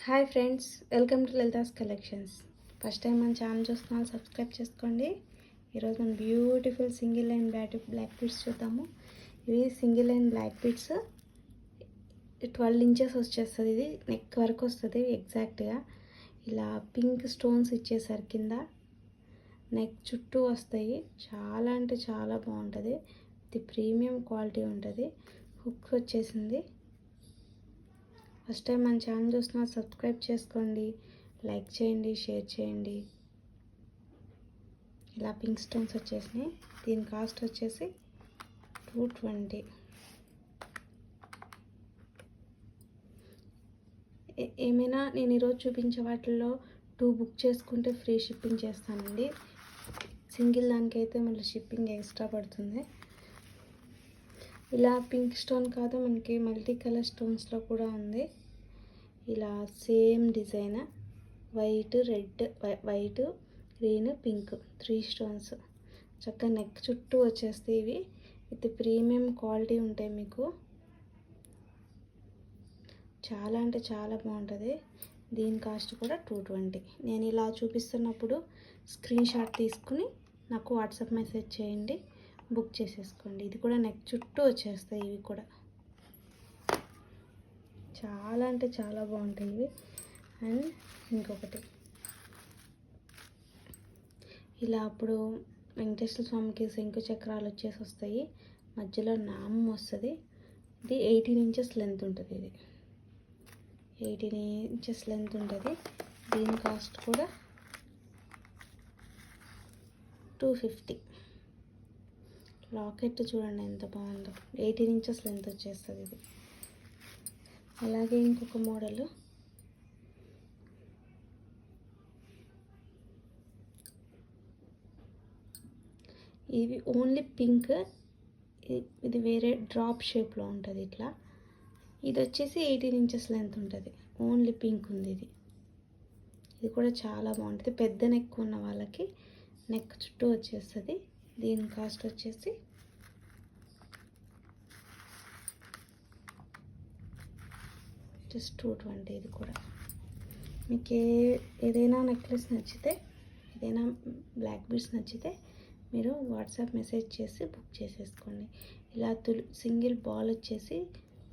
Hi friends, welcome to Lalitha's collections. First time మన channel చూస్తున్నారు, subscribe చేసుకోండి. ఈరోజు మనం beautiful single line black beads చూద్దాము. ఇవి single line black beads 12 inches వచ్చేస్తుంది. ఇది నెక్ వరకు వస్తుంది ఎగ్జాక్ట్గా. ఇలా పింక్ స్టోన్స్ ఇచ్చేసారు కింద, నెక్ చుట్టూ వస్తాయి. చాలా అంటే చాలా బాగుంటుంది. ఇది ప్రీమియం క్వాలిటీ ఉంటుంది. హుక్ వచ్చేసింది. ఫస్ట్ టైం మన ఛానల్ చూస్తున్నా, సబ్స్క్రైబ్ చేసుకోండి, లైక్ చేయండి, షేర్ చేయండి. ఇలా పింక్ స్టోన్స్ వచ్చేసినాయి. దీని కాస్ట్ వచ్చేసి 220. ఏమైనా నేను ఈరోజు చూపించే వాటిల్లో 2 బుక్ చేసుకుంటే ఫ్రీ షిప్పింగ్ చేస్తానండి. సింగిల్ దానికైతే మళ్ళీ షిప్పింగ్ ఎక్స్ట్రా పడుతుంది. ఇలా పింక్ స్టోన్ కాదు, మనకి మల్టీ కలర్ స్టోన్స్లో కూడా ఉంది. ఇలా same design, white, red, white, green, pink 3 stones చక్కగా నెక్ చుట్టూ వచ్చేస్తాయి. ఇవి విత్ ప్రీమియం క్వాలిటీ ఉంటాయి. మీకు చాలా అంటే చాలా బాగుంటుంది. దీని కాస్ట్ కూడా 220. నేను ఇలా చూపిస్తున్నప్పుడు స్క్రీన్ షాట్ తీసుకుని నాకు వాట్సాప్ మెసేజ్ చేయండి, బుక్ చేసేసుకోండి. ఇది కూడా నెక్ చుట్టూ వచ్చేస్తాయి. ఇవి కూడా చాలా అంటే చాలా బాగుంటాయి ఇవి. అండ్ ఇంకొకటి, ఇలా అప్పుడు వెంకటేశ్వర స్వామికి శంకు చక్రాలు వచ్చేసి వస్తాయి, మధ్యలో నామం వస్తుంది. ఇది 18 ఇంచెస్ లెంత్ ఉంటుంది. ఇది 18 ఇంచెస్ లెంత్ ఉంటుంది. దీని కాస్ట్ కూడా 250. లాకెట్ చూడండి ఎంత బాగుందో, 18 ఇంచెస్ లెంత్ వచ్చేస్తుంది ఇది. అలాగే ఇంకొక మోడల్, ఇది ఓన్లీ పింక్. ఇది వేరే డ్రాప్ షేప్లో ఉంటుంది ఇట్లా. ఇది వచ్చేసి 18 ఇంచెస్ లెంత్ ఉంటుంది. ఓన్లీ పింక్ ఉంది ఇది. ఇది కూడా చాలా బాగుంటుంది. పెద్ద నెక్ ఉన్న వాళ్ళకి నెక్ చుట్టూ వచ్చేస్తుంది. దీని కాస్ట్ వచ్చేసి జస్ట్ 220. ఇది కూడా మీకు ఏదైనా నెక్లెస్ నచ్చితే, ఏదైనా బ్లాక్ బీడ్స్ నచ్చితే మీరు వాట్సాప్ మెసేజ్ చేసి బుక్ చేసేసుకోండి. ఇలా సింగిల్ బాల్ వచ్చేసి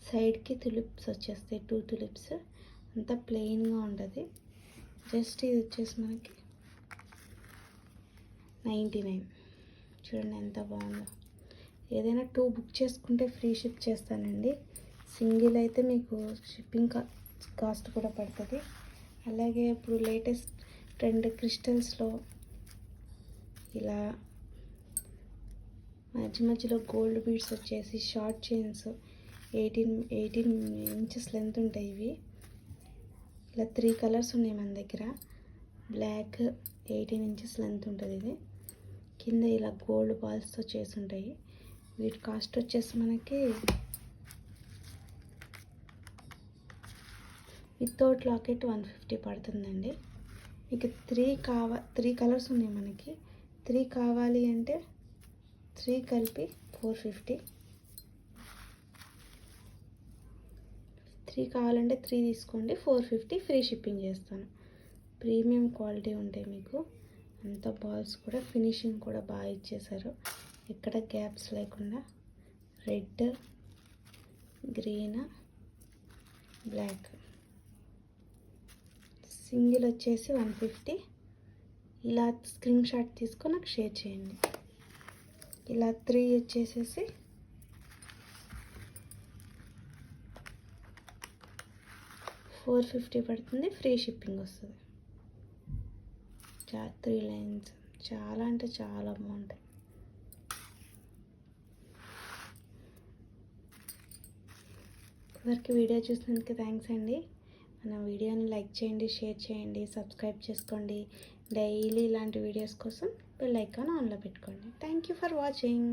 సైడ్కి తులిప్స్ వచ్చేస్తాయి, 2 తులిప్స్. అంతా ప్లెయిన్గా ఉంటుంది. జస్ట్ ఇది వచ్చేసి మనకి 99. చూడండి ఎంత బాగుందో. ఏదైనా 2 బుక్ చేసుకుంటే ఫ్రీ షిప్ చేస్తానండి. సింగిల్ అయితే మీకు షిప్పింగ్ కాస్ట్ కూడా పడుతుంది. అలాగే ఇప్పుడు లేటెస్ట్ ట్రెండ్ క్రిస్టల్స్లో ఇలా మధ్యలో గోల్డ్ బీడ్స్ వచ్చేసి షార్ట్ చైన్స్ 18 ఇంచెస్ లెంత్ ఉంటాయి. ఇవి ఇలా 3 కలర్స్ ఉన్నాయి మన దగ్గర. బ్లాక్ 18 ఇంచెస్ లెంత్ ఉంటుంది. ఇది కింద ఇలా గోల్డ్ బాల్స్తో చేసి ఉంటాయి. వీటి కాస్ట్ వచ్చేసి మనకి వితౌట్ లాకెట్ 150 పడుతుందండి. మీకు 3 కలర్స్ ఉన్నాయి మనకి. 3 కావాలి అంటే 3 కలిపి 450. 3 కావాలంటే 3 తీసుకోండి, 450 ఫ్రీ షిప్పింగ్ చేస్తాను. ప్రీమియం క్వాలిటీ ఉంటాయి మీకు. అంత బాల్స్ కూడా ఫినిషింగ్ కూడా బాగా ఇచ్చేసారు, ఎక్కడ గ్యాప్స్ లేకుండా. Red, green, black. సింగిల్ వచ్చేసి 150. ఇలా స్క్రీన్ షాట్ తీసుకొని నాకు షేర్ చేయండి. ఇలా 3 వచ్చేసేసి 450 పడుతుంది, ఫ్రీ షిప్పింగ్ వస్తుంది. 3 లైన్స్ చాలా అంటే చాలా బాగుంటాయి. ఇవరికి వీడియో చూసినందుకు థ్యాంక్స్ అండి. మన వీడియోని లైక్ చేయండి, షేర్ చేయండి, సబ్స్క్రైబ్ చేసుకోండి. డైలీ ఇలాంటి వీడియోస్ కోసం బెల్ ఐకాన్ ఆన్లో పెట్టుకోండి. Thank you for watching.